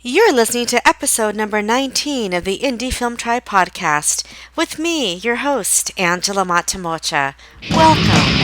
You're listening to episode number 19 of the Indie Film Tribe podcast with me, your host, Angela Matamocha. Welcome.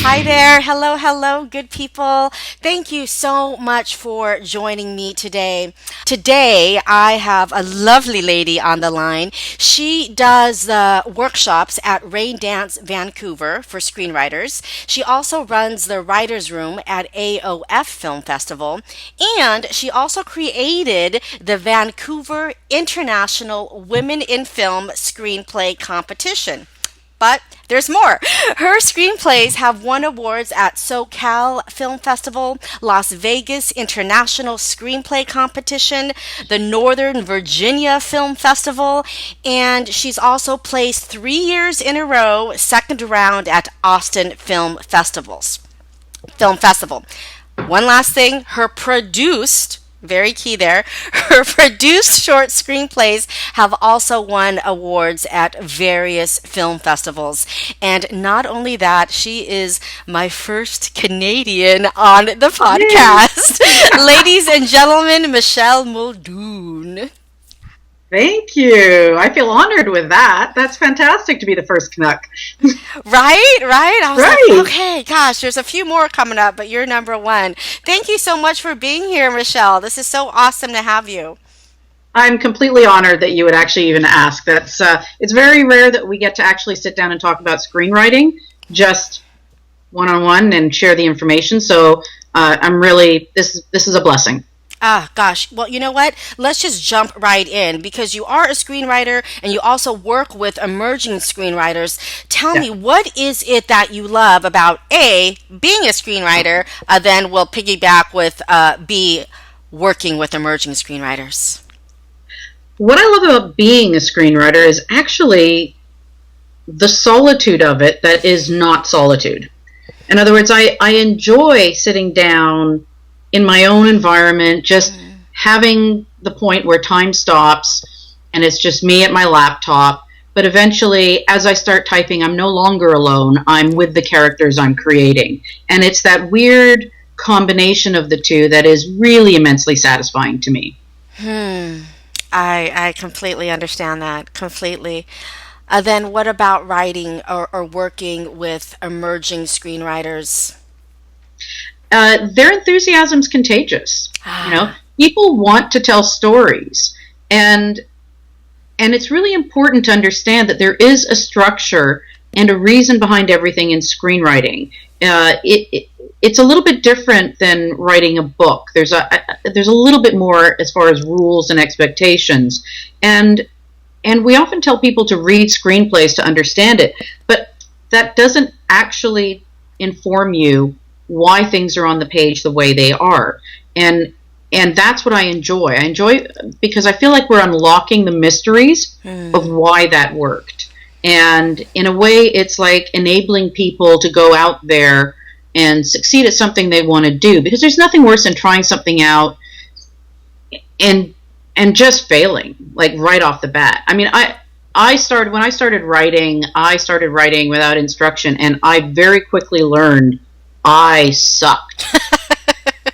Hi there. Hello, hello, good people. Thank you so much for joining me today. Today, I have a lovely lady on the line. She does the workshops at Raindance Vancouver for screenwriters. She also runs the writer's room at AOF Film Festival. And she also created the Vancouver International Women in Film Screenplay Competition. But there's more. Her screenplays have won awards at SoCal Film Festival, Las Vegas International Screenplay Competition, the Northern Virginia Film Festival, and she's also placed 3 years in a row, second round at Austin Film Festival. One last thing, very key there. Her produced short screenplays have also won awards at various film festivals. And not only that, she is my first Canadian on the podcast. Ladies and gentlemen, Michelle Muldoon. Thank you. I feel honored with that. That's fantastic to be the first Canuck. Right. I was Right. like, okay, gosh, there's a few more coming up, but you're number one. Thank you so much for being here, Michelle. This is so awesome to have you. I'm completely honored that you would actually even ask. It's very rare that we get to actually sit down and talk about screenwriting, just one-on-one and share the information. So this is a blessing. Ah, gosh. Well, you know what? Let's just jump right in because you are a screenwriter and you also work with emerging screenwriters. Tell me, what is it that you love about A, being a screenwriter, then we'll piggyback with B, working with emerging screenwriters? What I love about being a screenwriter is actually the solitude of it that is not solitude. In other words, I enjoy sitting down in my own environment, just having the point where time stops and it's just me at my laptop. But eventually, as I start typing, I'm no longer alone. I'm with the characters I'm creating. And it's that weird combination of the two that is really immensely satisfying to me. I completely understand that, completely. Then what about writing or working with emerging screenwriters? Their enthusiasm's contagious. People want to tell stories, and it's really important to understand that there is a structure and a reason behind everything in screenwriting. It's a little bit different than writing a book. There's a little bit more as far as rules and expectations, and we often tell people to read screenplays to understand it, but that doesn't actually inform you why things are on the page the way they are. And that's what I enjoy. I enjoy because I feel like we're unlocking the mysteries of why that worked. And in a way, it's like enabling people to go out there and succeed at something they want to do. Because there's nothing worse than trying something out and just failing, like right off the bat. I mean, when I started writing without instruction, and I very quickly learned I sucked.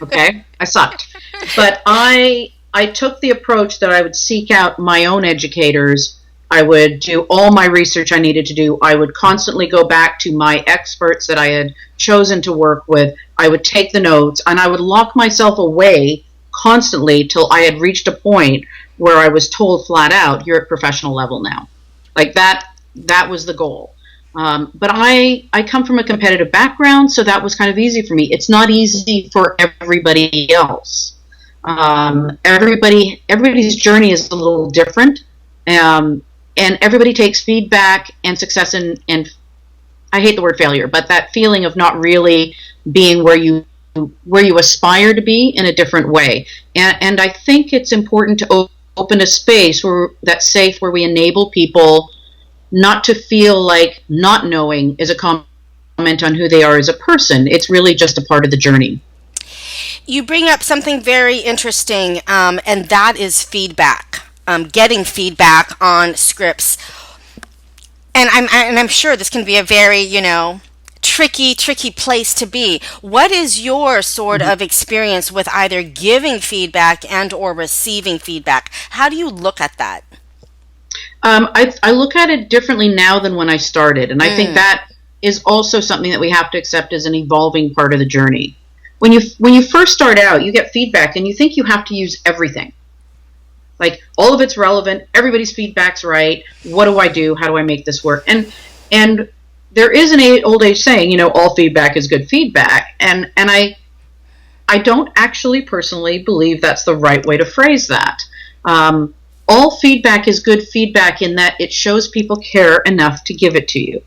Okay? I sucked. But I took the approach that I would seek out my own educators. I would do all my research I needed to do. I would constantly go back to my experts that I had chosen to work with. I would take the notes, and I would lock myself away constantly till I had reached a point where I was told flat out, you're at professional level now. Like that was the goal. But I come from a competitive background, so that was kind of easy for me. It's not easy for everybody else. Everybody's journey is a little different, and everybody takes feedback and success and I hate the word failure, but that feeling of not really being where you aspire to be in a different way. And I think it's important to open a space that's safe, where we enable people not to feel like not knowing is a comment on who they are as a person. It's really just a part of the journey. You bring up something very interesting, and that is feedback. Getting feedback on scripts, and I'm sure this can be a very tricky place to be. What is your sort of experience with either giving feedback and or receiving feedback? How do you look at that? I look at it differently now than when I started, and I think that is also something that we have to accept as an evolving part of the journey. When you first start out, you get feedback, and you think you have to use everything. Like, all of it's relevant, everybody's feedback's right, what do I do, how do I make this work? And there is an old age saying, all feedback is good feedback, and I don't actually personally believe that's the right way to phrase that. All feedback is good feedback in that it shows people care enough to give it to you.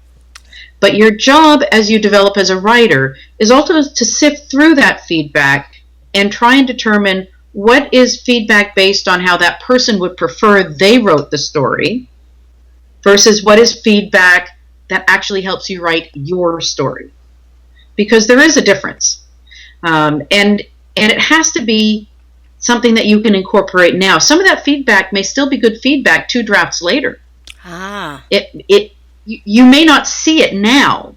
But your job as you develop as a writer is also to sift through that feedback and try and determine what is feedback based on how that person would prefer they wrote the story versus what is feedback that actually helps you write your story. Because there is a difference. And it has to be something that you can incorporate now. Some of that feedback may still be good feedback 2 drafts later. You may not see it now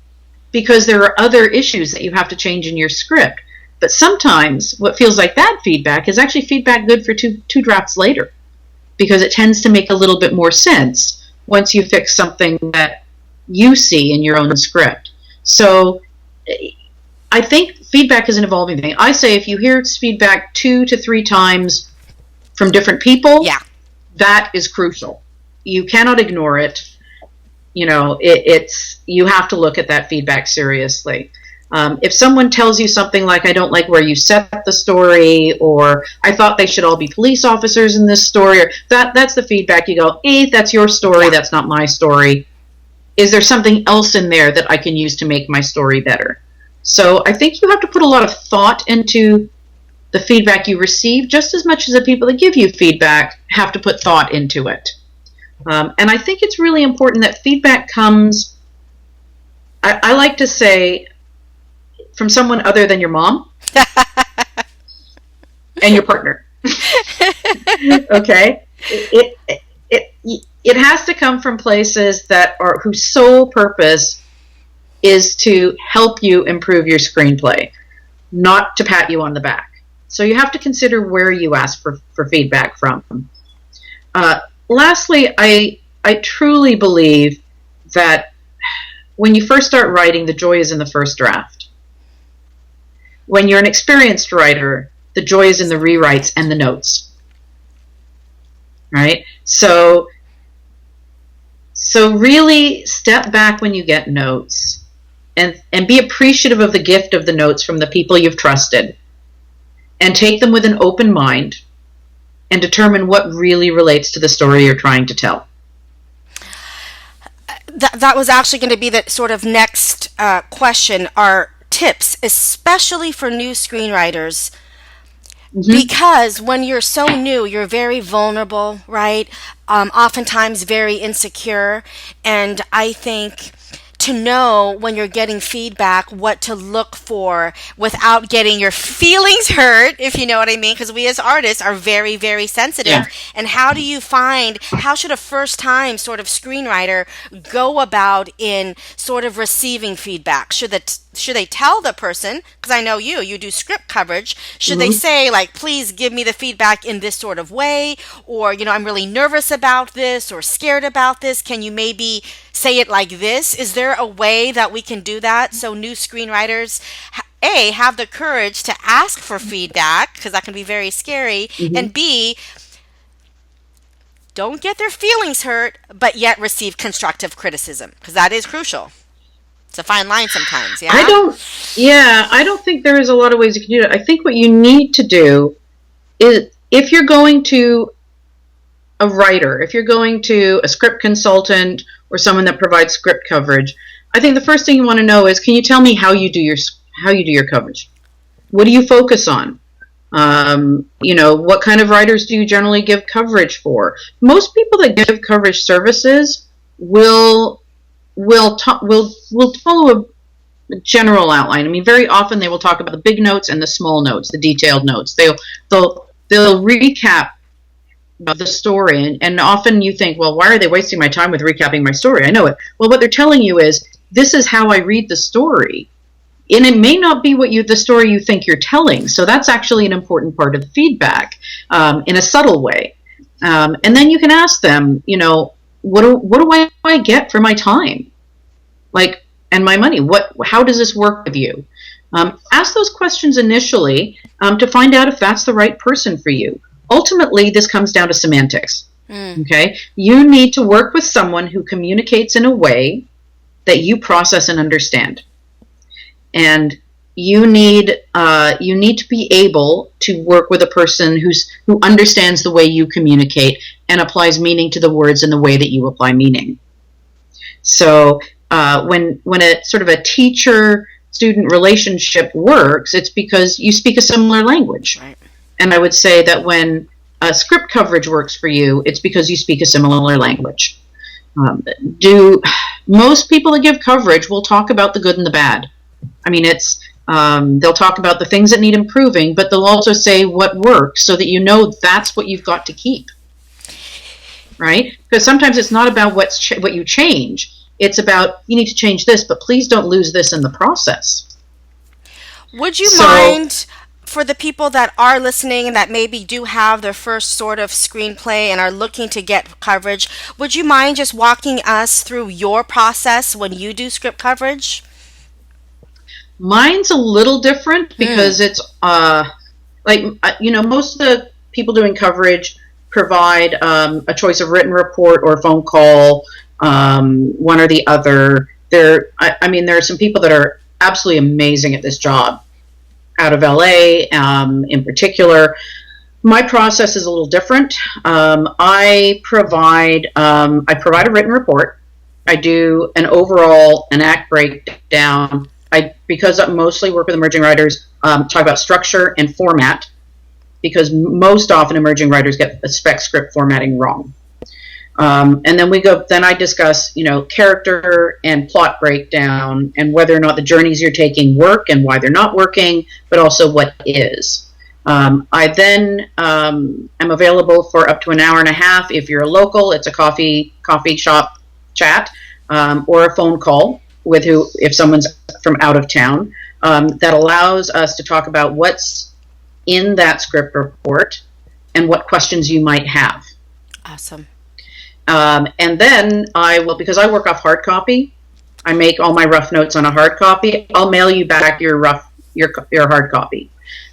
because there are other issues that you have to change in your script. But sometimes what feels like that feedback is actually feedback good for two drafts later, because it tends to make a little bit more sense once you fix something that you see in your own script. So I think feedback is an evolving thing. I say if you hear feedback 2 to 3 times from different people, that is crucial. You cannot ignore it. You have to look at that feedback seriously. If someone tells you something like, I don't like where you set the story, or I thought they should all be police officers in this story, or that's the feedback. You go, that's your story, that's not my story. Is there something else in there that I can use to make my story better? So I think you have to put a lot of thought into the feedback you receive, just as much as the people that give you feedback have to put thought into it. And I think it's really important that feedback comes, I like to say, from someone other than your mom and your partner. Okay? It has to come from places whose sole purpose is to help you improve your screenplay, not to pat you on the back. So you have to consider where you ask for feedback from. Lastly, I truly believe that when you first start writing, the joy is in the first draft. When you're an experienced writer, the joy is in the rewrites and the notes. Right? So really step back when you get notes and be appreciative of the gift of the notes from the people you've trusted, and take them with an open mind and determine what really relates to the story you're trying to tell. That was actually going to be the sort of next question, are tips, especially for new screenwriters. Because when you're so new, you're very vulnerable, right? Oftentimes very insecure. And I think to know when you're getting feedback what to look for without getting your feelings hurt, if you know what I mean, because we as artists are very, very sensitive. Yeah. And how should a first time sort of screenwriter go about in sort of receiving feedback? Should they tell the person, because I know you do script coverage, should they say, like, please give me the feedback in this sort of way, or, I'm really nervous about this or scared about this, can you maybe say it like this? Is there a way that we can do that so new screenwriters A, have the courage to ask for feedback, because that can be very scary, and B, don't get their feelings hurt but yet receive constructive criticism, because that is crucial. It's a fine line sometimes, yeah? I don't think there is a lot of ways you can do that. I think what you need to do is, if you're going to a writer, if you're going to a script consultant or someone that provides script coverage, I think the first thing you want to know is, can you tell me how you do your coverage? What do you focus on? What kind of writers do you generally give coverage for? Most people that give coverage services will follow general outline. I mean, very often they will talk about the big notes and the small notes, the detailed notes. They'll recap the story, and often you think, well, why are they wasting my time with recapping my story? I know it. Well, what they're telling you is, this is how I read the story. And it may not be the story you think you're telling. So that's actually an important part of the feedback, in a subtle way. And then you can ask them, what do I get for my time? And my money? How does this work with you? Ask those questions initially to find out if that's the right person for you. Ultimately, this comes down to semantics. Okay? You need to work with someone who communicates in a way that you process and understand. And you need to be able to work with a person who understands the way you communicate and applies meaning to the words in the way that you apply meaning. So when a sort of a teacher-student relationship works, it's because you speak a similar language. Right. And I would say that when script coverage works for you, it's because you speak a similar language. Most people that give coverage will talk about the good and the bad. I mean, they'll talk about the things that need improving, but they'll also say what works so that that's what you've got to keep. Right? Because sometimes it's not about what you change. It's about, you need to change this, but please don't lose this in the process. Would you mind, for the people that are listening and that maybe do have their first sort of screenplay and are looking to get coverage, would you mind just walking us through your process when you do script coverage? Mine's a little different because it's most of the people doing coverage provide a choice of written report or phone call, one or the other. There are some people that are absolutely amazing at this job out of LA, in particular. My process is a little different. I provide a written report. I do an act breakdown. Because I mostly work with emerging writers, talk about structure and format, because most often emerging writers get the spec script formatting wrong. And then I discuss, character and plot breakdown and whether or not the journeys you're taking work and why they're not working, but also what is. I then am available for up to an hour and a half. If you're a local, it's a coffee shop chat, or a phone call if someone's from out of town, that allows us to talk about what's in that script report and what questions you might have. Awesome. And then because I work off hard copy, I make all my rough notes on a hard copy. I'll mail you back your hard copy.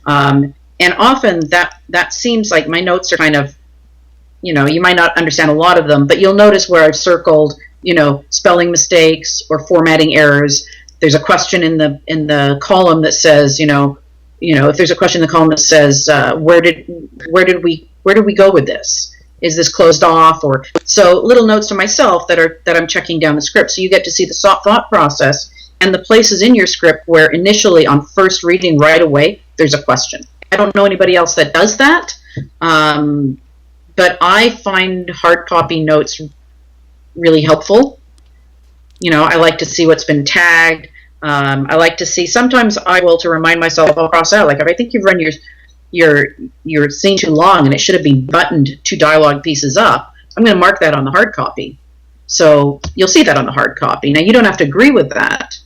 And often that seems like my notes are kind of, you might not understand a lot of them, but you'll notice where I've circled, spelling mistakes or formatting errors. There's a question in the column that says, if there's a question in the column that says, where did we go with this? Is this closed off? Or so little notes to myself that I'm checking down the script. So you get to see the thought process and the places in your script where initially on first reading right away, there's a question. I don't know anybody else that does that. But I find hard copy notes really helpful. I like to see what's been tagged. I like to see, sometimes I will, to remind myself, I'll cross out, if I think you've run your scene too long and it should have been buttoned 2 dialogue pieces up, I'm going to mark that on the hard copy. So you'll see that on the hard copy. Now, you don't have to agree with that,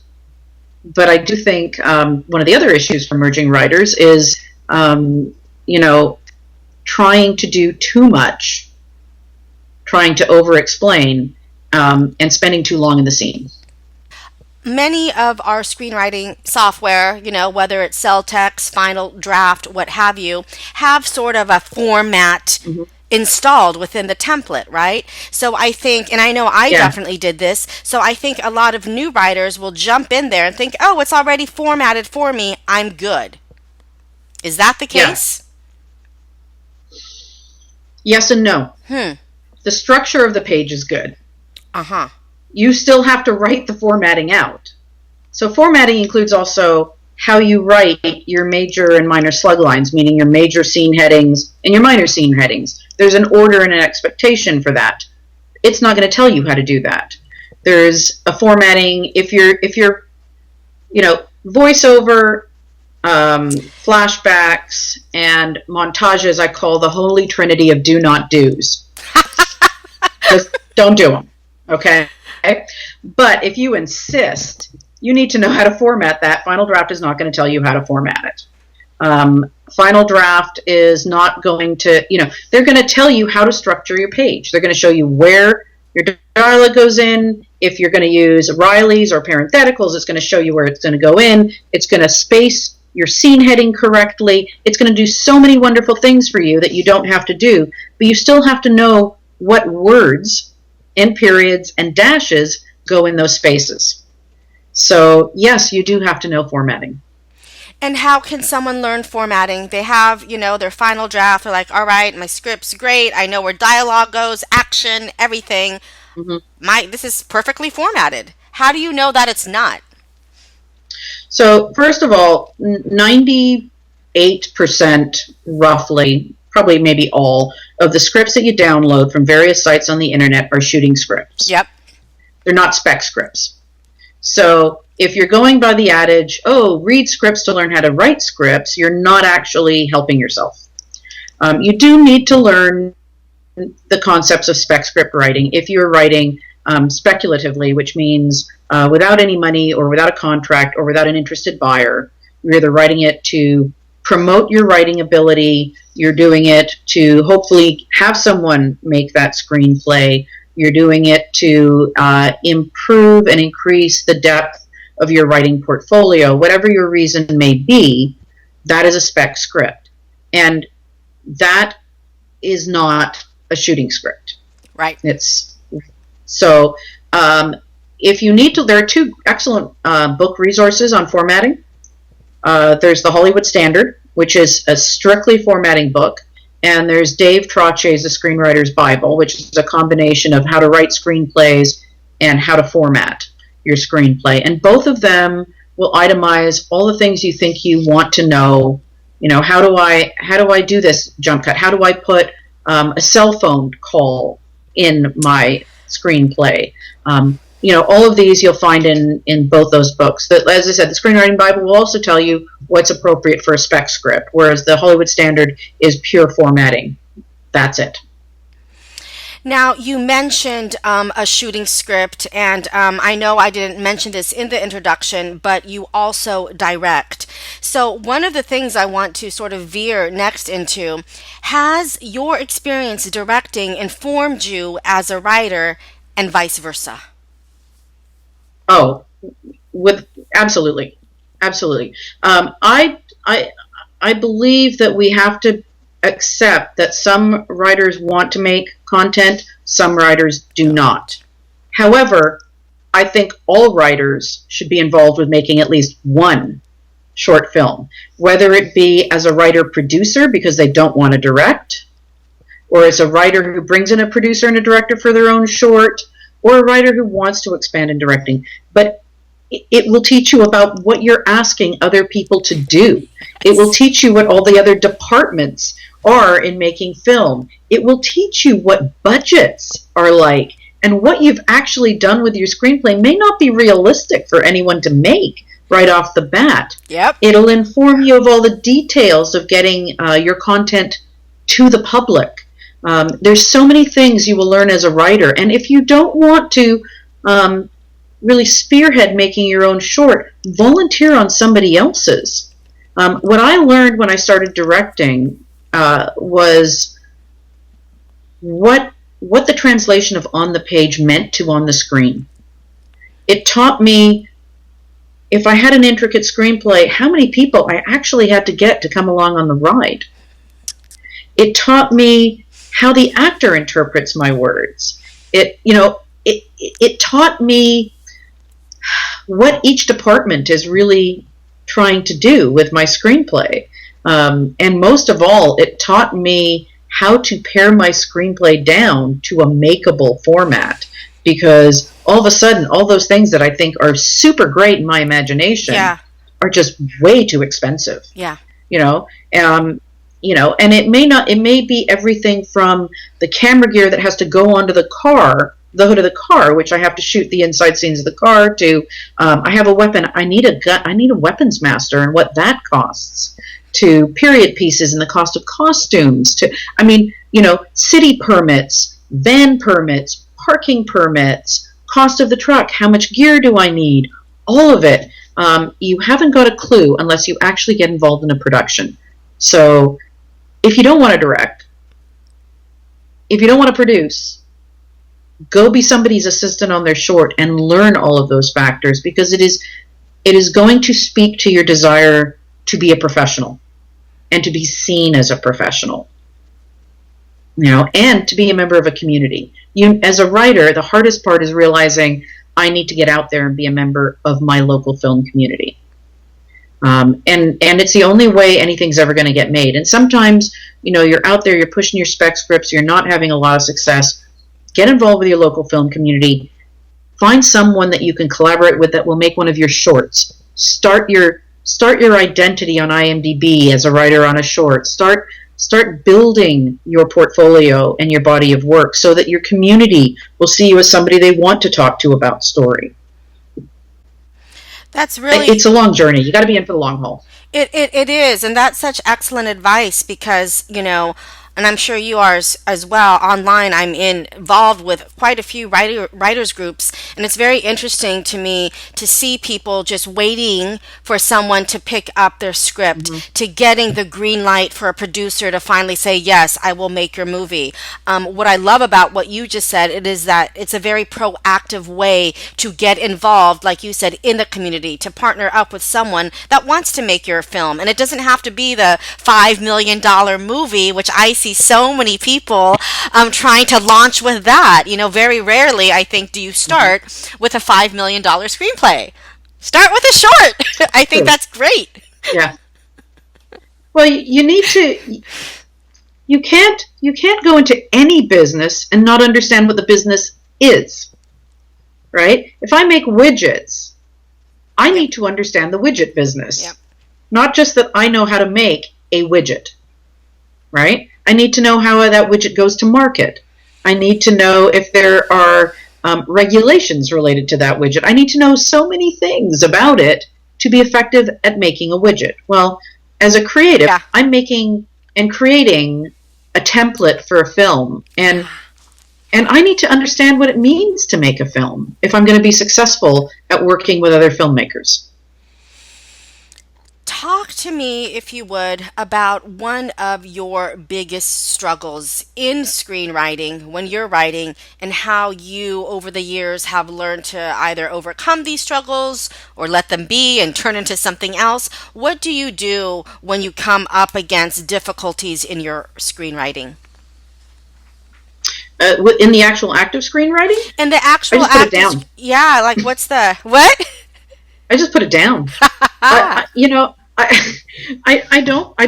but I do think one of the other issues for emerging writers is, trying to do too much, trying to over-explain, and spending too long in the scene. Many of our screenwriting software, whether it's Celtex, Final Draft, what have you, have sort of a format installed within the template, right? So I think, and I know I definitely did this, so I think a lot of new writers will jump in there and think, oh, it's already formatted for me, I'm good. Is that the case? Yes and no. The structure of the page is good. Uh-huh. You still have to write the formatting out. So formatting includes also how you write your major and minor slug lines, meaning your major scene headings and your minor scene headings. There's an order and an expectation for that. It's not going to tell you how to do that. There's a formatting if you're voiceover, flashbacks, and montages I call the holy trinity of do not do's. Just don't do them, okay? But if you insist, you need to know how to format that. Final Draft is not going to tell you how to format it. Final Draft is not going to, they're going to tell you how to structure your page. They're going to show you where your dialogue goes in. If you're going to use Rileys or parentheticals, it's going to show you where it's going to go in. It's going to space your scene heading correctly. It's going to do so many wonderful things for you that you don't have to do, but you still have to know what words and periods and dashes go in those spaces. So yes, you do have to know formatting. And how can someone learn formatting? They have, their final draft. They're like, all right, my script's great. I know where dialogue goes, action, everything. Mm-hmm. This is perfectly formatted. How do you know that it's not? So first of all, 98% roughly, probably maybe all, of the scripts that you download from various sites on the internet are shooting scripts. Yep. They're not spec scripts. So if you're going by the adage, read scripts to learn how to write scripts, you're not actually helping yourself. You do need to learn the concepts of spec script writing if you're writing speculatively, which means without any money or without a contract or without an interested buyer. You're either writing it to promote your writing ability, you're doing it to hopefully have someone make that screenplay, you're doing it to improve and increase the depth of your writing portfolio. Whatever your reason may be, that is a spec script. And that is not a shooting script. Right. So if you need to, there are two excellent book resources on formatting. There's the Hollywood Standard, which is a strictly formatting book. And there's Dave Trotsch's The Screenwriter's Bible, which is a combination of how to write screenplays and how to format your screenplay. And both of them will itemize all the things you think you want to know. How do I do this jump cut? How do I put a cell phone call in my screenplay? All of these you'll find in both those books. But as I said, the Screenwriting Bible will also tell you what's appropriate for a spec script, whereas the Hollywood Standard is pure formatting. That's it. Now, you mentioned a shooting script, and I know I didn't mention this in the introduction, but you also direct. So one of the things I want to sort of veer next into, has your experience directing informed you as a writer and vice versa? Oh, absolutely. I believe that we have to accept that some writers want to make content, some writers do not. However, I think all writers should be involved with making at least one short film, whether it be as a writer-producer because they don't want to direct, or as a writer who brings in a producer and a director for their own short, or a writer who wants to expand in directing. But it will teach you about what you're asking other people to do. It will teach you what all the other departments are in making film. It will teach you what budgets are like, and what you've actually done with your screenplay may not be realistic for anyone to make right off the bat. Yep. It'll inform you of all the details of getting your content to the public. There's so many things you will learn as a writer, and if you don't want to really spearhead making your own short, volunteer on somebody else's. What I learned when I started directing was what the translation of on the page meant to on the screen. It taught me, if I had an intricate screenplay, how many people I actually had to get to come along on the ride. It taught me how the actor interprets my words. It taught me what each department is really trying to do with my screenplay. And most of all, it taught me how to pare my screenplay down to a makeable format, because all of a sudden, all those things that I think are super great in my imagination are just way too expensive. Yeah. And it may be everything from the camera gear that has to go onto the car the hood of the car, which I have to shoot the inside scenes of the car, to I have a weapon, I need a gun, I need a weapons master and what that costs, to period pieces and the cost of costumes, to, I mean, you know, city permits, van permits, parking permits, cost of the truck, how much gear do I need, all of it. You haven't got a clue unless you actually get involved in a production. So if you don't want to direct, if you don't want to produce, go be somebody's assistant on their short and learn all of those factors, because it is going to speak to your desire to be a professional and to be seen as a professional, you know, and to be a member of a community. You, as a writer, the hardest part is realizing I need to get out there and be a member of my local film community. And it's the only way anything's ever going to get made. And sometimes, you know, you're out there, you're pushing your spec scripts, you're not having a lot of success. Get involved with your local film community. Find someone that you can collaborate with that will make one of your shorts. Start your identity on IMDb as a writer on a short. Start building your portfolio and your body of work so that your community will see you as somebody they want to talk to about story. That's really... It's a long journey. You got to be in for the long haul. It is, and that's such excellent advice because, you know, and I'm sure you are as well. Online, I'm involved with quite a few writers groups, and it's very interesting to me to see people just waiting for someone to pick up their script, to getting the green light for a producer to finally say, yes, I will make your movie. What I love about what you just said, it is that it's a very proactive way to get involved, like you said, in the community, to partner up with someone that wants to make your film. And it doesn't have to be the $5 million movie, which I see so many people trying to launch with that. You know, very rarely, I think, do you start with a $5 million screenplay. Start with a short. I think that's great. Yeah. Well, you need to. You can't go into any business and not understand what the business is, right? If I make widgets, I need to understand the widget business, not just that I know how to make a widget, right? I need to know how that widget goes to market. I need to know if there are regulations related to that widget. I need to know so many things about it to be effective at making a widget. Well, as a creative, I'm making and creating a template for a film, and I need to understand what it means to make a film if I'm going to be successful at working with other filmmakers. Talk to me, if you would, about one of your biggest struggles in screenwriting when you're writing, and how you, over the years, have learned to either overcome these struggles or let them be and turn into something else. What do you do when you come up against difficulties in your screenwriting? In the actual act of screenwriting? In the actual act, I just put it down. Yeah, like what's the what? I just put it down. I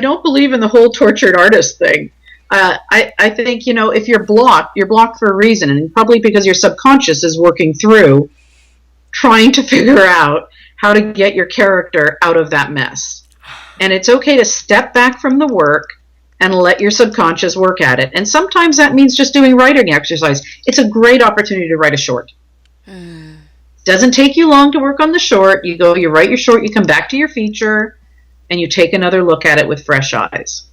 don't believe in the whole tortured artist thing. I think, you know, if you're blocked for a reason, and probably because your subconscious is working through trying to figure out how to get your character out of that mess. And it's okay to step back from the work and let your subconscious work at it. And sometimes that means just doing writing exercise. It's a great opportunity to write a short. Doesn't take you long to work on the short. You write your short, you come back to your feature, and you take another look at it with fresh eyes.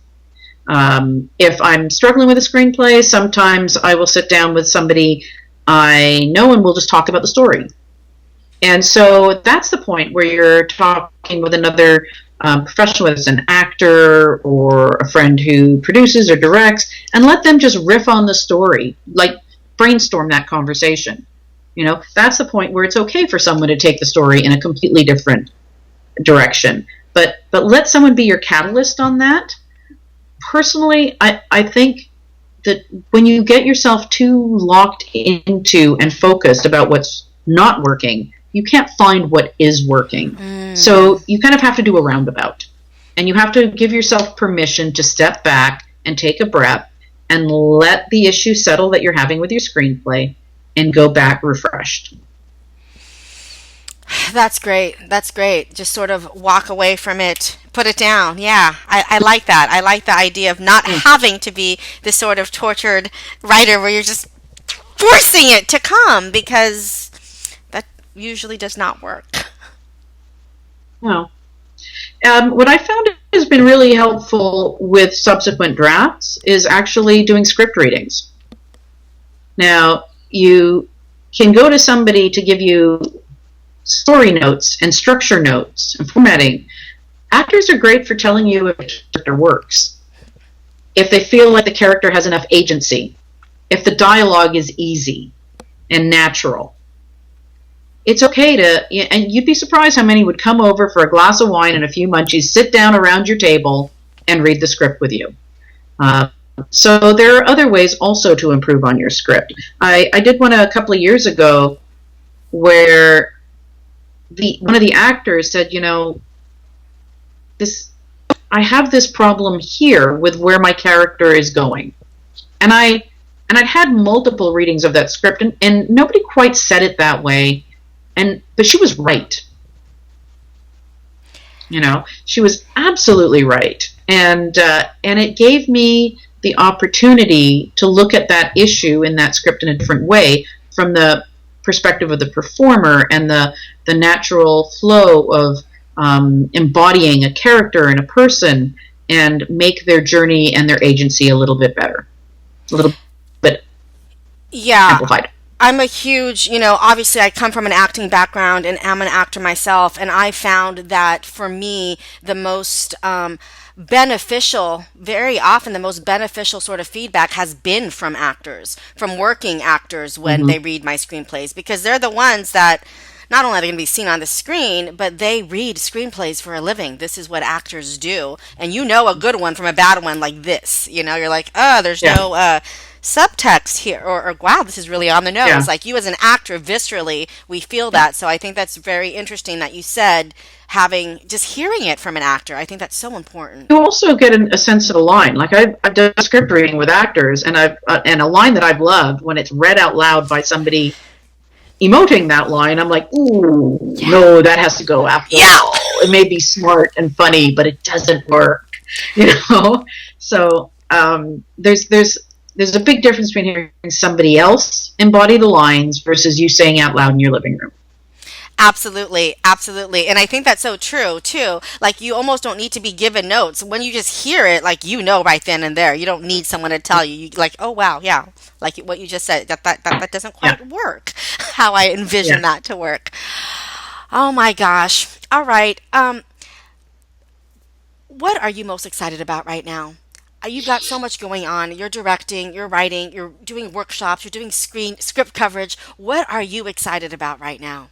If I'm struggling with a screenplay, sometimes I will sit down with somebody I know and we'll just talk about the story. And so that's the point where you're talking with another professional, whether it's an actor or a friend who produces or directs, and let them just riff on the story, like brainstorm that conversation. You know, that's the point where it's okay for someone to take the story in a completely different direction. But let someone be your catalyst on that. Personally, I think that when you get yourself too locked into and focused about what's not working, you can't find what is working. So you kind of have to do a roundabout. And you have to give yourself permission to step back and take a breath and let the issue settle that you're having with your screenplay and go back refreshed. That's great. That's great. Just sort of walk away from it, put it down. Yeah, I like that. I like the idea of not having to be this sort of tortured writer where you're just forcing it to come, because that usually does not work. No. What I found has been really helpful with subsequent drafts is actually doing script readings. Now, you can go to somebody to give you story notes and structure notes and formatting. Actors are great for telling you if a character works, if they feel like the character has enough agency, if the dialogue is easy and natural. It's okay to, and you'd be surprised how many would come over for a glass of wine and a few munchies, sit down around your table, and read the script with you. So there are other ways also to improve on your script. I did one a couple of years ago where one of the actors said, I have this problem here with where my character is going. And I'd had multiple readings of that script, and nobody quite said it that way. But she was right. She was absolutely right. And it gave me the opportunity to look at that issue in that script in a different way, from the perspective of the performer and the natural flow of embodying a character and a person, and make their journey and their agency a little bit better, a little bit amplified. I'm a huge, obviously I come from an acting background and am an actor myself, and I found that for me, the most very often the most beneficial sort of feedback has been from actors, from working actors when they read my screenplays, because they're the ones that not only are they going to be seen on the screen, but they read screenplays for a living. This is what actors do. And a good one from a bad one like this. You're like, there's no subtext here, or wow, this is really on the nose. Yeah. Like, you as an actor, viscerally, we feel that. So I think that's very interesting that you said just hearing it from an actor. I think that's so important. You also get a sense of the line. Like, I've done script reading with actors, and and a line that I've loved, when it's read out loud by somebody emoting that line, I'm like, ooh, no, that has to go after all. It may be smart and funny, but it doesn't work, So there's a big difference between hearing somebody else embody the lines versus you saying out loud in your living room. Absolutely, absolutely. And I think that's so true, too. Like, you almost don't need to be given notes. When you just hear it, like, right then and there. You don't need someone to tell you. You like, oh, wow, yeah. Like what you just said, that doesn't quite work how I envision that to work. Oh, my gosh. All right. What are you most excited about right now? You've got so much going on. You're directing, you're writing, you're doing workshops, you're doing script coverage. What are you excited about right now?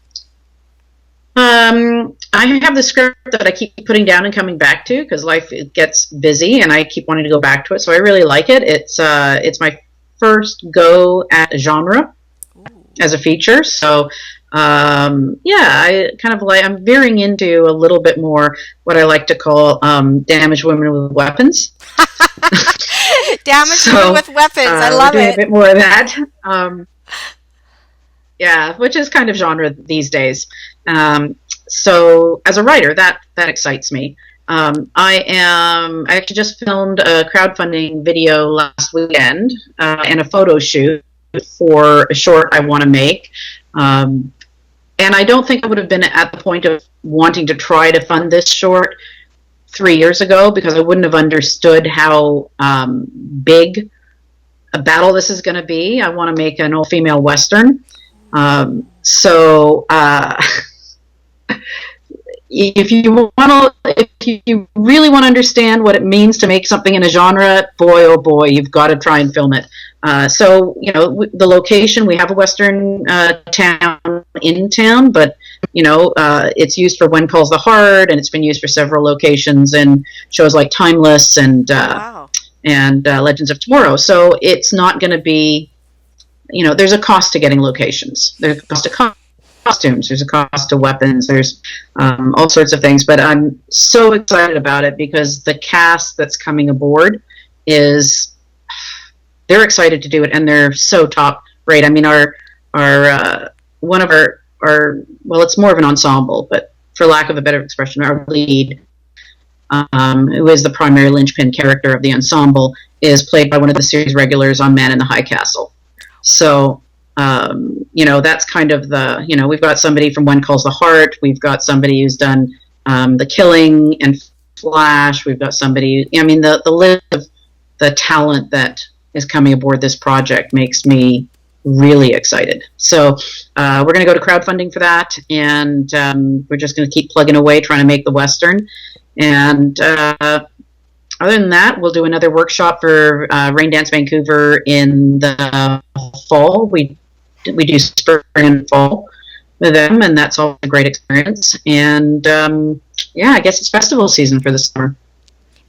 I have the script that I keep putting down and coming back to, because life gets busy and I keep wanting to go back to it. So I really like it. It's my first go at a genre as a feature. So I kind of I'm veering into a little bit more what I like to call damaged women with weapons. Damaged women with weapons. I love it. A bit more of that. Which is kind of genre these days. So as a writer, that excites me. I actually just filmed a crowdfunding video last weekend and a photo shoot for a short I want to make. And I don't think I would have been at the point of wanting to try to fund this short 3 years ago, because I wouldn't have understood how big a battle this is going to be. I want to make an all-female Western. If you really want to understand what it means to make something in a genre, boy, oh boy, you've got to try and film it. The location, we have a Western town in town, but it's used for When Calls the Heart, and it's been used for several locations in shows like Timeless and Legends of Tomorrow. So it's not going to be, there's a cost to getting locations. There's a cost to costumes. There's a cost to weapons. There's all sorts of things. But I'm so excited about it because the cast that's coming aboard they're excited to do it, and they're so top rate. I mean, one of our well, it's more of an ensemble, but for lack of a better expression, our lead, who is the primary linchpin character of the ensemble, is played by one of the series regulars on Man in the High Castle. So That's kind of we've got somebody from One Calls the Heart. We've got somebody who's done The Killing and Flash. We've got somebody, the list of the talent that is coming aboard this project makes me really excited. So we're going to go to crowdfunding for that, and we're just going to keep plugging away trying to make the Western. And other than that, we'll do another workshop for Raindance Vancouver in the fall. We do spring and fall with them, and that's all a great experience. And I guess it's festival season for the summer.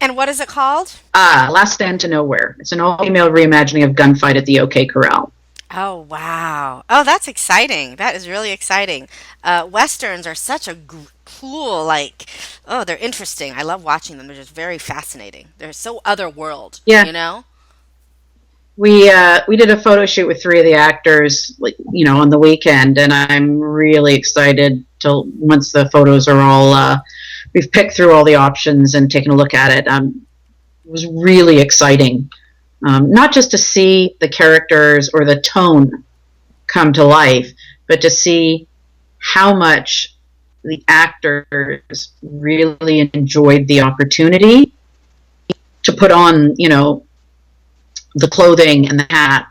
And what is it called? Last Stand to Nowhere. It's an all-female reimagining of Gunfight at the OK Corral. Oh, wow. Oh, that's exciting. That is really exciting. Westerns are such a cool, they're interesting. I love watching them. They're just very fascinating. They're so otherworld, Yeah. We did a photo shoot with 3 of the actors, on the weekend, and I'm really excited till once the photos are all, we've picked through all the options and taken a look at it. It was really exciting, not just to see the characters or the tone come to life, but to see how much the actors really enjoyed the opportunity to put on, the clothing and the hat,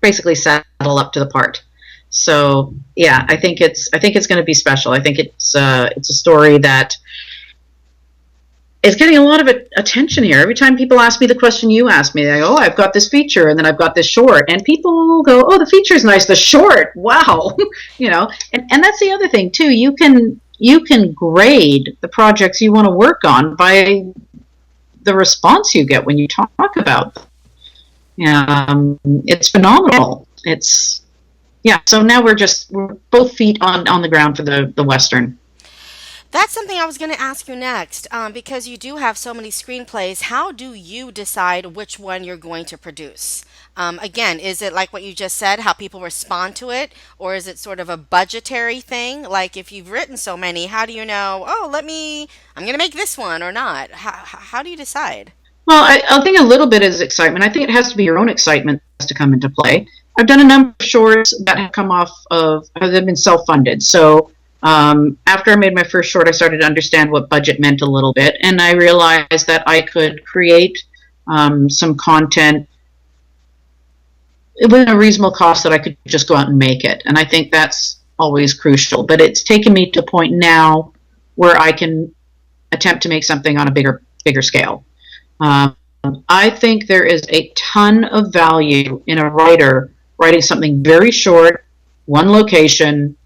basically saddle up to the part. So yeah, I think it's going to be special. I think it's a story that is getting a lot of attention here. Every time people ask me the question you asked me, they go, I've got this feature and then I've got this short, and people go, oh, the feature's nice, the short, wow. And that's the other thing too. You can grade the projects you want to work on by the response you get when you talk about them. It's phenomenal. So now we're both feet on the ground for the Western. That's something I was going to ask you next, because you do have so many screenplays. How do you decide which one you're going to produce? Again, is it like what you just said, how people respond to it, or is it sort of a budgetary thing? Like if you've written so many, how do you know, I'm going to make this one or not? How do you decide? Well, I think a little bit is excitement. I think it has to be your own excitement that has to come into play. I've done a number of shorts that have come off of, they've been self-funded. So after I made my first short, I started to understand what budget meant a little bit. And I realized that I could create some content within a reasonable cost that I could just go out and make it. And I think that's always crucial. But it's taken me to a point now where I can attempt to make something on a bigger scale. I think there is a ton of value in a writer writing something very short, one location,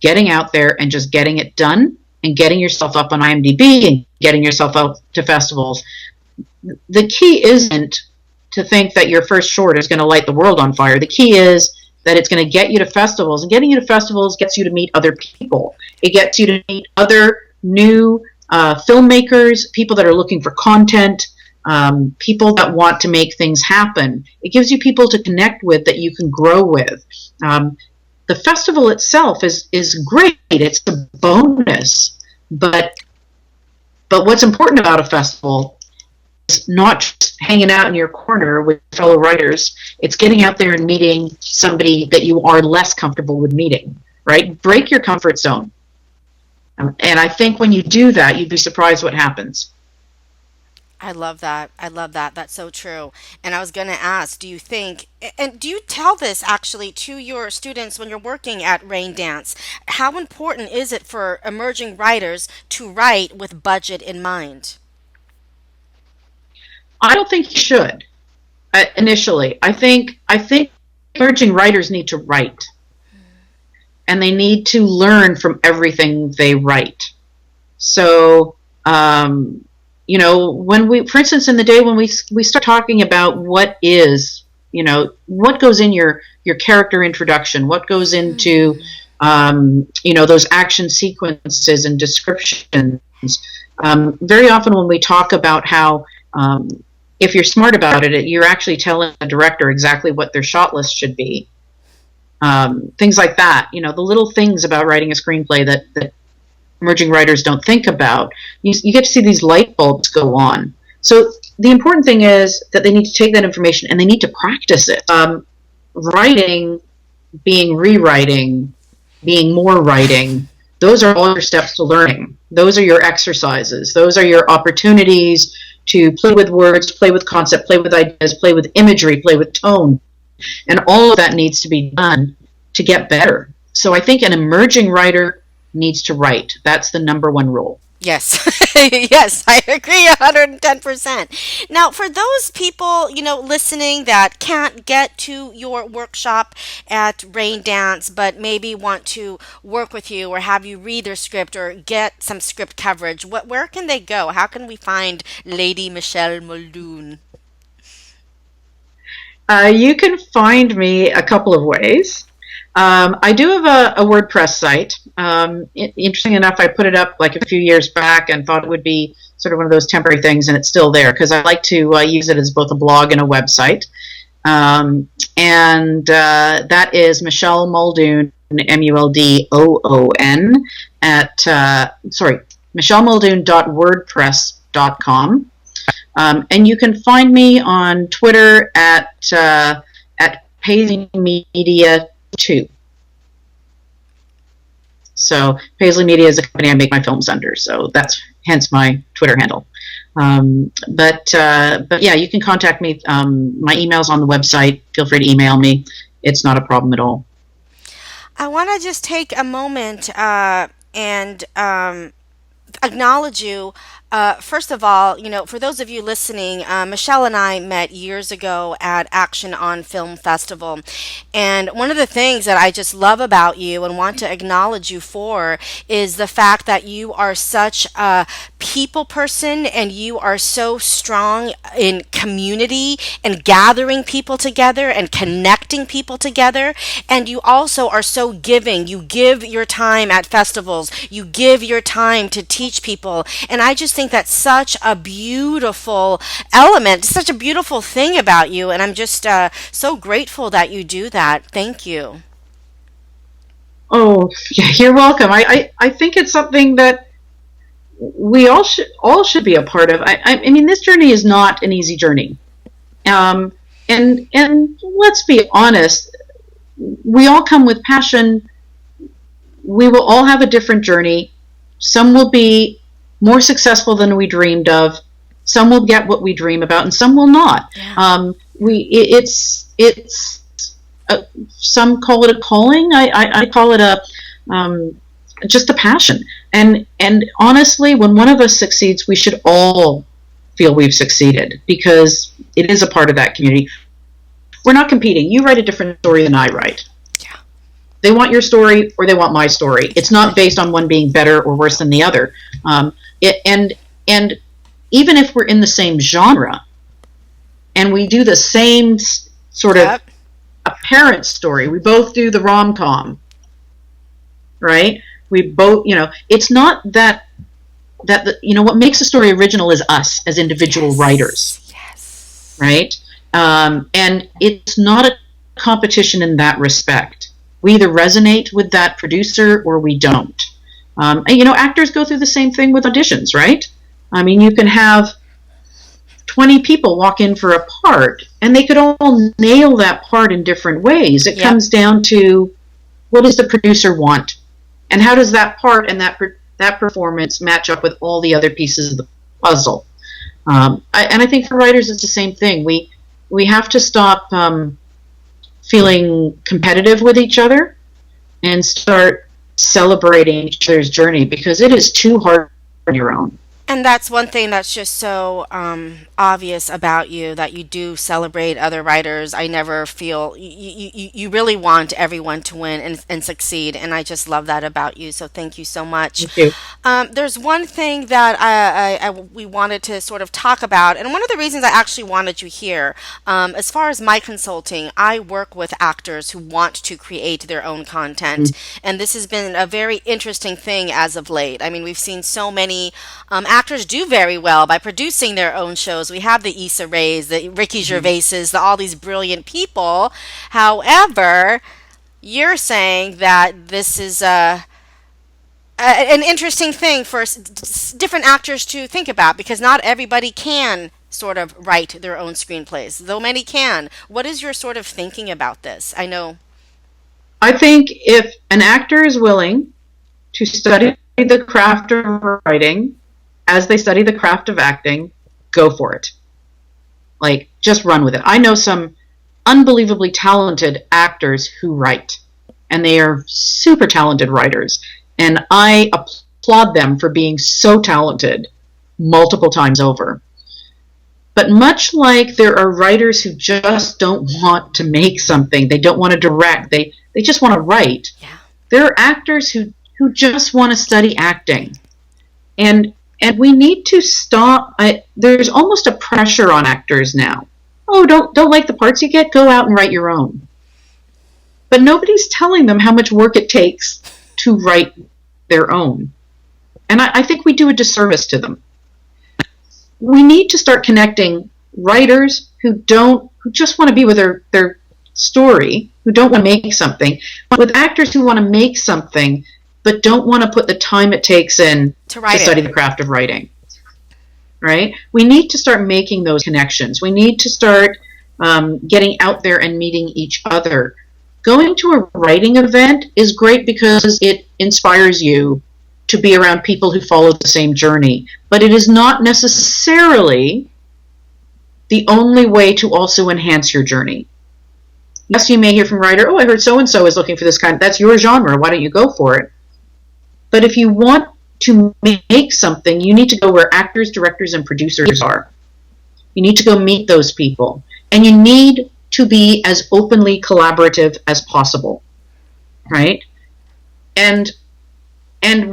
getting out there and just getting it done and getting yourself up on IMDb and getting yourself out to festivals. The key isn't to think that your first short is going to light the world on fire. The key is that it's going to get you to festivals, and getting you to festivals gets you to meet other people. It gets you to meet other new filmmakers, people that are looking for content, people that want to make things happen. It gives you people to connect with that you can grow with. The festival itself is great. It's a bonus. But what's important about a festival is not just hanging out in your corner with fellow writers. It's getting out there and meeting somebody that you are less comfortable with meeting, right? Break your comfort zone. And I think when you do that, you'd be surprised what happens. I love that. I love that. That's so true. And I was going to ask, do you think, and do you tell this actually to your students when you're working at Raindance? How important is it for emerging writers to write with budget in mind? I don't think you should initially. I think emerging writers need to write, and they need to learn from everything they write. So, when for instance, in the day when we start talking about what is, what goes in your character introduction, what goes into, those action sequences and descriptions. Very often when we talk about how, if you're smart about it, you're actually telling the director exactly what their shot list should be. Things like that, the little things about writing a screenplay that emerging writers don't think about. You get to see these light bulbs go on. So the important thing is that they need to take that information and they need to practice it. Writing being rewriting, being more writing. Those are all your steps to learning. Those are your exercises. Those are your opportunities to play with words, play with concept, play with ideas, play with imagery, play with tone. And all of that needs to be done to get better. So I think an emerging writer needs to write. That's the number one rule. Yes. Yes, I agree 110%. Now, for those people, listening that can't get to your workshop at Raindance, but maybe want to work with you or have you read their script or get some script coverage, where can they go? How can we find Lady Michelle Muldoon? You can find me a couple of ways. I do have a WordPress site. Interesting enough, I put it up like a few years back and thought it would be sort of one of those temporary things, and it's still there because I like to use it as both a blog and a website. And that is Michelle Muldoon, MULDOON, at, michellemuldoon.wordpress.com. And you can find me on Twitter at Paisley Media 2. So Paisley Media is a company I make my films under, so that's hence my Twitter handle. But yeah, you can contact me. My email's on the website. Feel free to email me. It's not a problem at all. I want to just take a moment and acknowledge you. First of all, for those of you listening, Michelle and I met years ago at Action on Film Festival. And one of the things that I just love about you and want to acknowledge you for is the fact that you are such a people person and you are so strong in community and gathering people together and connecting people together. And you also are so giving. You give your time at festivals. You give your time to teach people. And I just think that's such a beautiful element, such a beautiful thing about you. And I'm just so grateful that you do that. Thank you. Oh, you're welcome. I think it's something that we all should be a part of. I mean, this journey is not an easy journey. And let's be honest, we all come with passion. We will all have a different journey. Some will be more successful than we dreamed of. Some will get what we dream about, and some will not. Yeah. Some call it a calling. I call it just a passion. And honestly, when one of us succeeds, we should all feel we've succeeded because it is a part of that community. We're not competing. You write a different story than I write. Yeah. They want your story or they want my story. It's not based on one being better or worse than the other. And even if we're in the same genre and we do the same sort of a parent story, we both do the rom-com, right? We both, it's not that what makes a story original is us as individual writers. Yes. Right? And it's not a competition in that respect. We either resonate with that producer or we don't. And actors go through the same thing with auditions, right? I mean, you can have 20 people walk in for a part, and they could all nail that part in different ways. It comes down to what does the producer want, and how does that part and that performance match up with all the other pieces of the puzzle. And I think for writers, it's the same thing. We have to stop feeling competitive with each other and start celebrating each other's journey because it is too hard on your own. And that's one thing that's just so obvious about you, that you do celebrate other writers. I never feel you really want everyone to win and succeed, and I just love that about you. So thank you so much. Thank you. There's one thing that we wanted to sort of talk about, and one of the reasons I actually wanted you here, as far as my consulting, I work with actors who want to create their own content, and this has been a very interesting thing as of late. I mean, we've seen so many actors do very well by producing their own shows. We have the Issa Raes, the Ricky Gervaises, all these brilliant people. However, you're saying that this is an interesting thing for different actors to think about because not everybody can sort of write their own screenplays, though many can. What is your sort of thinking about this? I know. I think if an actor is willing to study the craft of writing as they study the craft of acting, go for it. Like, just run with it. I know some unbelievably talented actors who write, and they are super talented writers. And I applaud them for being so talented multiple times over. But much like there are writers who just don't want to make something, they don't want to direct, they just want to write. Yeah. There are actors who just want to study acting. And we need to stop. There's almost a pressure on actors now. Oh, don't like the parts you get? Go out and write your own. But nobody's telling them how much work it takes to write their own. And I think we do a disservice to them. We need to start connecting writers who just want to be with their story, who don't want to make something, with actors who want to make something but don't want to put the time it takes in to study the craft of writing. Right? We need to start making those connections. We need to start getting out there and meeting each other. Going to a writing event is great because it inspires you to be around people who follow the same journey. But it is not necessarily the only way to also enhance your journey. Yes, you may hear from a writer, oh, I heard so-and-so is looking for this kind. That's your genre. Why don't you go for it? But if you want to make something, you need to go where actors, directors, and producers are. You need to go meet those people. And you need to be as openly collaborative as possible. Right? And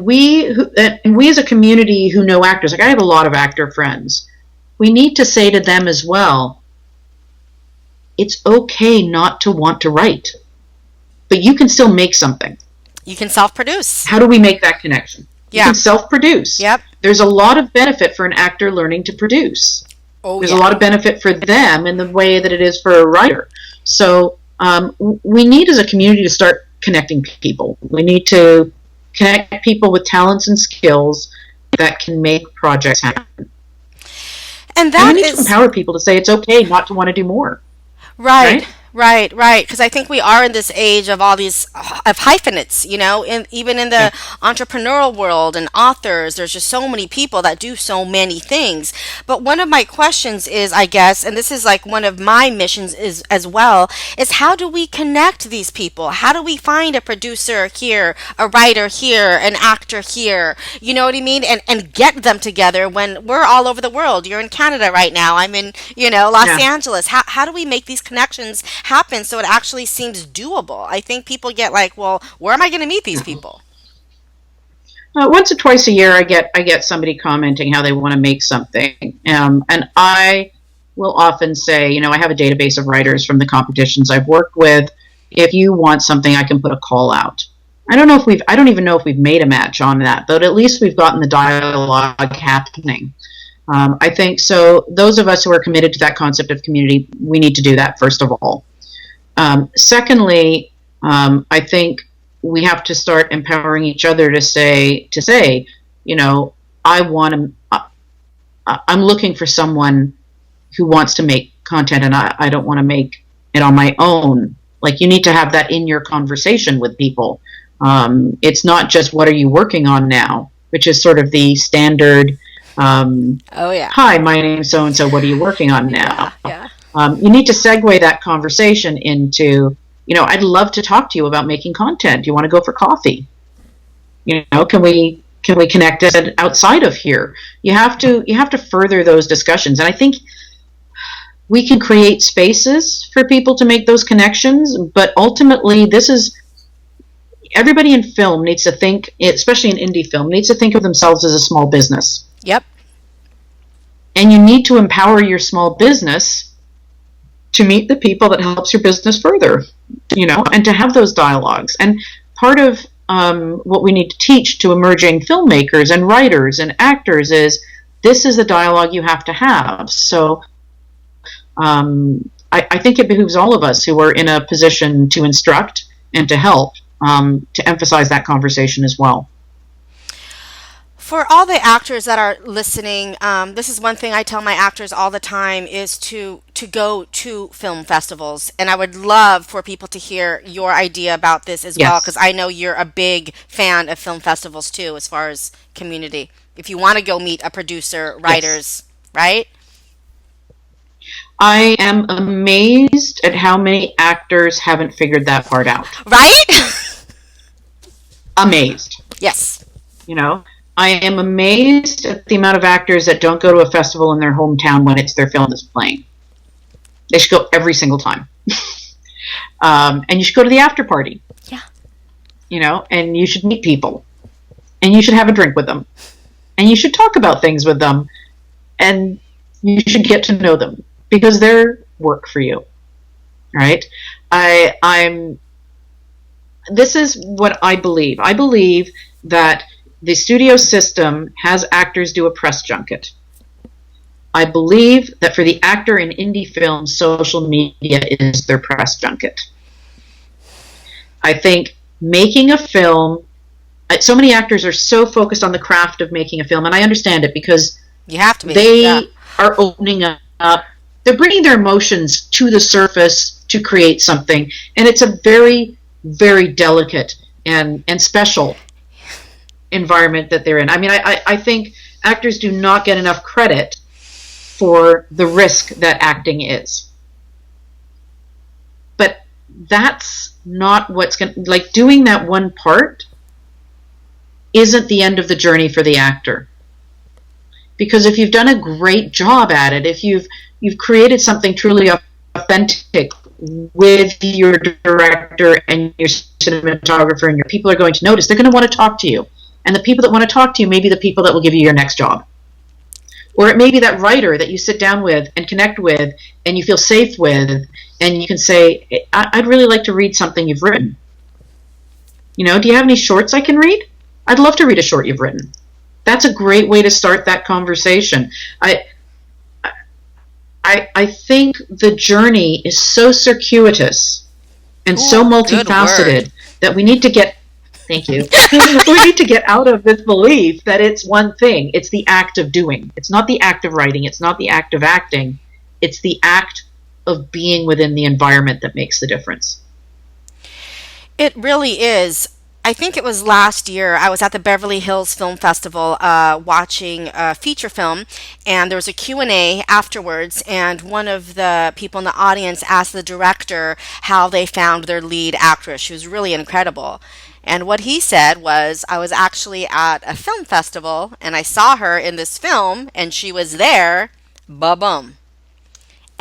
we as a community who know actors, like I have a lot of actor friends, we need to say to them as well, it's okay not to want to write, but you can still make something. You can self-produce. How do we make that connection? Yeah. You can self-produce. Yep. There's a lot of benefit for an actor learning to produce. There's a lot of benefit for them in the way that it is for a writer. So we need as a community to start connecting people. We need to connect people with talents and skills that can make projects happen. And we need to empower people to say it's okay not to want to do more. Right. Because I think we are in this age of all these of hyphenates, even in the entrepreneurial world and authors, there's just so many people that do so many things. But one of my questions is, I guess, and this is like one of my missions is as well, is how do we connect these people? How do we find a producer here, a writer here, an actor here? You know what I mean? And get them together when we're all over the world. You're in Canada right now. I'm in, Los Angeles. How do we make these connections happen so it actually seems doable? I think people get like, well, where am I going to meet these people? Once or twice a year, I get somebody commenting how they want to make something, and I will often say, I have a database of writers from the competitions I've worked with. If you want something, I can put a call out. I don't even know if we've made a match on that, but at least we've gotten the dialogue happening. I think so. Those of us who are committed to that concept of community, we need to do that first of all. Secondly, I think we have to start empowering each other to say, I'm looking for someone who wants to make content, and I don't want to make it on my own. Like, you need to have that in your conversation with people. It's not just what are you working on now, which is sort of the standard. Hi, my name's so and so. What are you working on now? Yeah. You need to segue that conversation into, I'd love to talk to you about making content. Do you want to go for coffee? Can we connect it outside of here? You have to further those discussions, and I think we can create spaces for people to make those connections. But ultimately, everybody in film needs to think, especially in indie film, needs to think of themselves as a small business. Yep. And you need to empower your small business to meet the people that helps your business further, and to have those dialogues. And part of what we need to teach to emerging filmmakers and writers and actors is this is the dialogue you have to have. So I think it behooves all of us who are in a position to instruct and to help to emphasize that conversation as well. For all the actors that are listening, this is one thing I tell my actors all the time is to go to film festivals. And I would love for people to hear your idea about this as well, because Yes. I know you're a big fan of film festivals too, as far as community. If you want to go meet a producer, Yes. writers, right? I am amazed at how many actors haven't figured that part out. Right? Amazed. Yes. You know, I am amazed at the amount of actors that don't go to a festival in their hometown when it's their film that's playing. They should go every single time. And you should go to the after party. Yeah. You know, and you should meet people. And you should have a drink with them. And you should talk about things with them. And you should get to know them because they're work for you. Right? This is what I believe. I believe that the studio system has actors do a press junket. I believe that for the actor in indie films, social media is their press junket. I think making a film, so many actors are so focused on the craft of making a film, and I understand it because You have to be. they Yeah. are opening up, they're bringing their emotions to the surface to create something, and it's a very, very delicate and special environment that they're in. I mean, I think actors do not get enough credit for the risk that acting is. But that's not what's going to, like, doing that one part isn't the end of the journey for the actor. Because if you've done a great job at it, if you've created something truly authentic with your director and your cinematographer, and your people are going to notice, they're going to want to talk to you. And the people that want to talk to you may be the people that will give you your next job. Or it may be that writer that you sit down with and connect with and you feel safe with, and you can say, I'd really like to read something you've written. You know, do you have any shorts I can read? I'd love to read a short you've written. That's a great way to start that conversation. I think the journey is so circuitous and so multifaceted that we need to get, thank you, we need to get out of this belief that it's one thing. It's the act of doing. It's not the act of writing. It's not the act of acting. It's the act of being within the environment that makes the difference. It really is. I think it was last year. I was at the Beverly Hills Film Festival watching a feature film, and there was a Q&A afterwards, and one of the people in the audience asked the director how they found their lead actress. She was really incredible. And what he said was, I was actually at a film festival, and I saw her in this film, and she was there, ba-bum.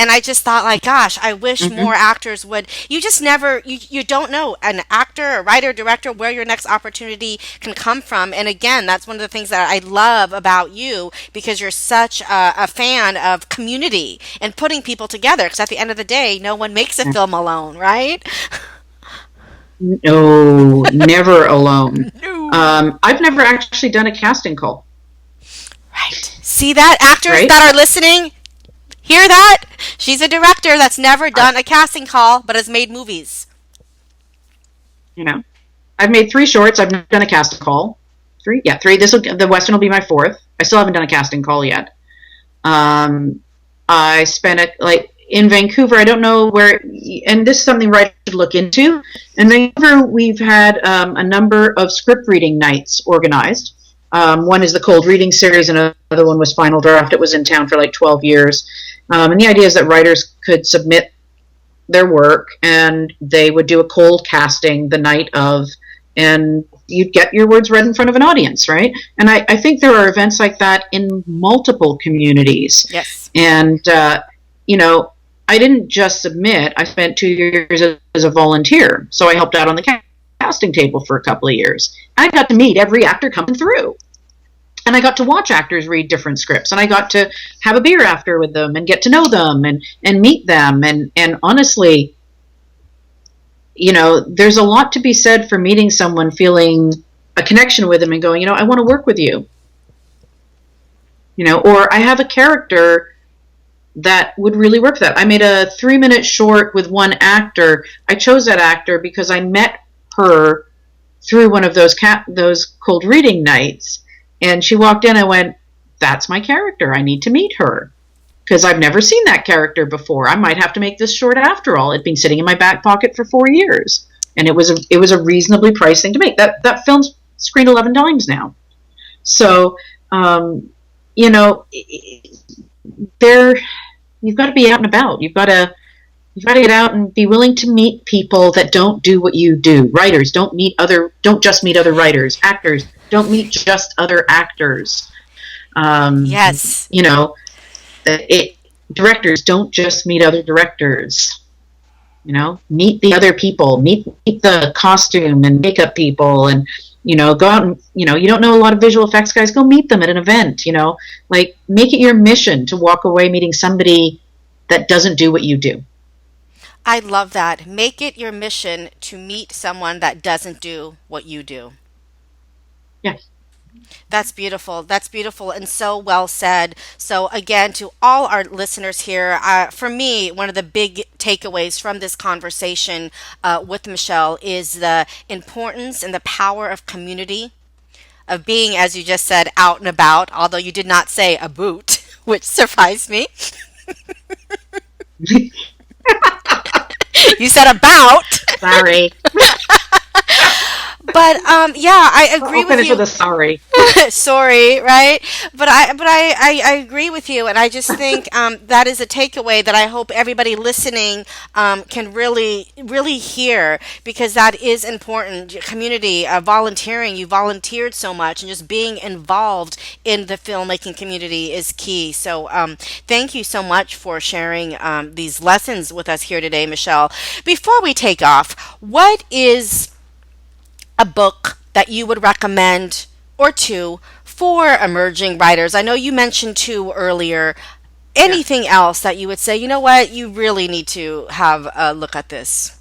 And I just thought, like, gosh, I wish more actors would. You just never, you don't know an actor, a writer, director, where your next opportunity can come from. And again, that's one of the things that I love about you, because you're such a fan of community and putting people together. Because at the end of the day, no one makes a film alone, right? No, never alone. No. I've never actually done a casting call. Right. See that? Actors Right? that are listening, hear that? She's a director that's never done a casting call, but has made movies. You know, I've made 3 shorts. I've never done a casting call. 3, yeah, 3. The Western will be my 4th. I still haven't done a casting call yet. I spent it like in Vancouver. I don't know where, and this is something writers should look into. In Vancouver, we've had a number of script reading nights organized. One is the Cold Reading Series, and another one was Final Draft. It was in town for like 12 years. And the idea is that writers could submit their work, and they would do a cold casting the night of, and you'd get your words read in front of an audience, right? And I think there are events like that in multiple communities. Yes. And, you know, I didn't just submit. I spent 2 years as a volunteer. So I helped out on the casting table for a couple of years. I got to meet every actor coming through. And I got to watch actors read different scripts, and I got to have a beer after with them and get to know them and meet them. And honestly, you know, there's a lot to be said for meeting someone, feeling a connection with them and going, you know, I want to work with you. You know, or I have a character that would really work for that. I made a 3-minute short with one actor. I chose that actor because I met her through one of those cold reading nights. And she walked in, I went, that's my character. I need to meet her. Because I've never seen that character before. I might have to make this short after all. It'd been sitting in my back pocket for 4 years. And it was a reasonably priced thing to make. That film's screened 11 times now. So, you know, you've got to be out and about. You've got to get out and be willing to meet people that don't do what you do. Writers don't just meet other writers. Actors don't meet just other actors. Yes. You know, directors don't just meet other directors. You know, meet the other people, meet the costume and makeup people, and, you know, go out and, you know, you don't know a lot of visual effects guys, go meet them at an event, you know, like, make it your mission to walk away meeting somebody that doesn't do what you do. I love that. Make it your mission to meet someone that doesn't do what you do. Yes. That's beautiful. That's beautiful and so well said. So, again, to all our listeners here, for me, one of the big takeaways from this conversation with Michelle is the importance and the power of community, of being, as you just said, out and about, although you did not say a boot, which surprised me. You said about. Sorry. But yeah, I agree I'll with finish you. with a sorry. Sorry, right? But I agree with you, and I just think that is a takeaway that I hope everybody listening can really hear, because that is important. Community, volunteering. You volunteered so much, and just being involved in the filmmaking community is key. So thank you so much for sharing these lessons with us here today, Michelle. Before we take off, what is a book that you would recommend, or two, for emerging writers? I know you mentioned two earlier. Anything else that you would say, you know what, you really need to have a look at this?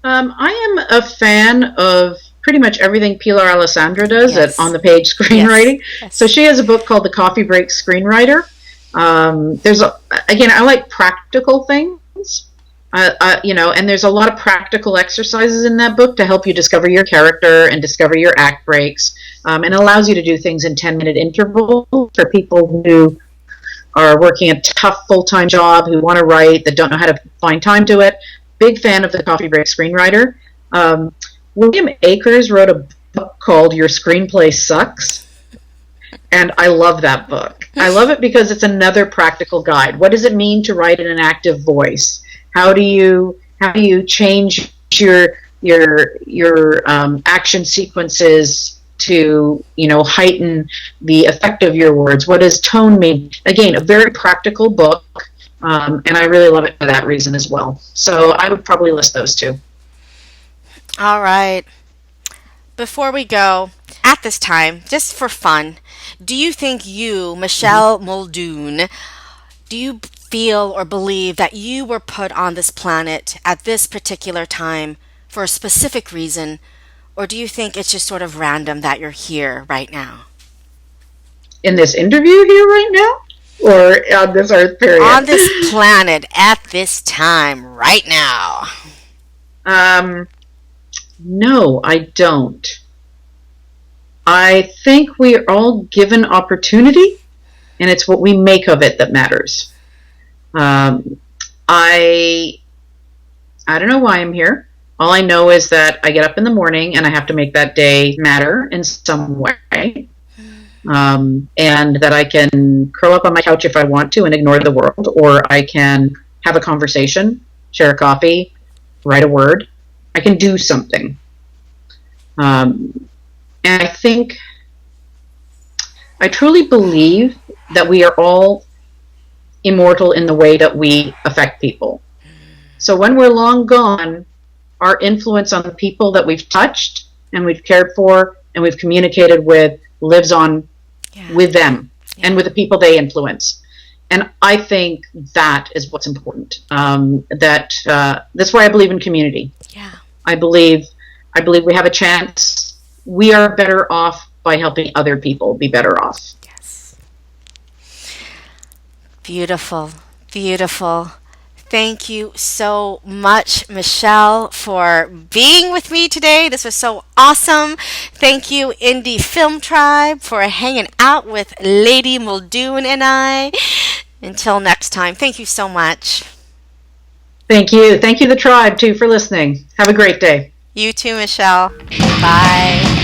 I am a fan of pretty much everything Pilar Alessandra does Yes. at On the Page Screenwriting. Yes. So she has a book called The Coffee Break Screenwriter. Again, I like practical things. You know, and there's a lot of practical exercises in that book to help you discover your character and discover your act breaks, and allows you to do things in 10-minute intervals for people who are working a tough full-time job, who want to write, that don't know how to find time to it. Big fan of the Coffee Break Screenwriter. William Akers wrote a book called Your Screenplay Sucks, and I love that book. I love it because it's another practical guide. What does it mean to write in an active voice? How do you change your action sequences to, you know, heighten the effect of your words? What does tone mean? Again, a very practical book, and I really love it for that reason as well. So I would probably list those two. All right. Before we go, at this time, just for fun, do you think you, Michelle Muldoon, do you feel or believe that you were put on this planet at this particular time for a specific reason, or do you think it's just sort of random that you're here right now? In this interview here right now? Or on this Earth period? On this planet at this time right now. No, I don't. I think we are all given opportunity, and it's what we make of it that matters. I don't know why I'm here. All I know is that I get up in the morning and I have to make that day matter in some way. And that I can curl up on my couch if I want to and ignore the world, or I can have a conversation, share a coffee, write a word. I can do something. And I truly believe that we are all immortal in the way that we affect people. So when we're long gone, our influence on the people that we've touched and we've cared for and we've communicated with lives on with them and with the people they influence. And I think that is what's important. That's why I believe in community. Yeah. I believe we have a chance. We are better off by helping other people be better off. Yes. Beautiful. Beautiful. Thank you so much, Michelle, for being with me today. This was so awesome. Thank you, Indie Film Tribe, for hanging out with Lady Muldoon and I. Until next time, thank you so much. Thank you. Thank you, the tribe, too, for listening. Have a great day. You too, Michelle. Bye.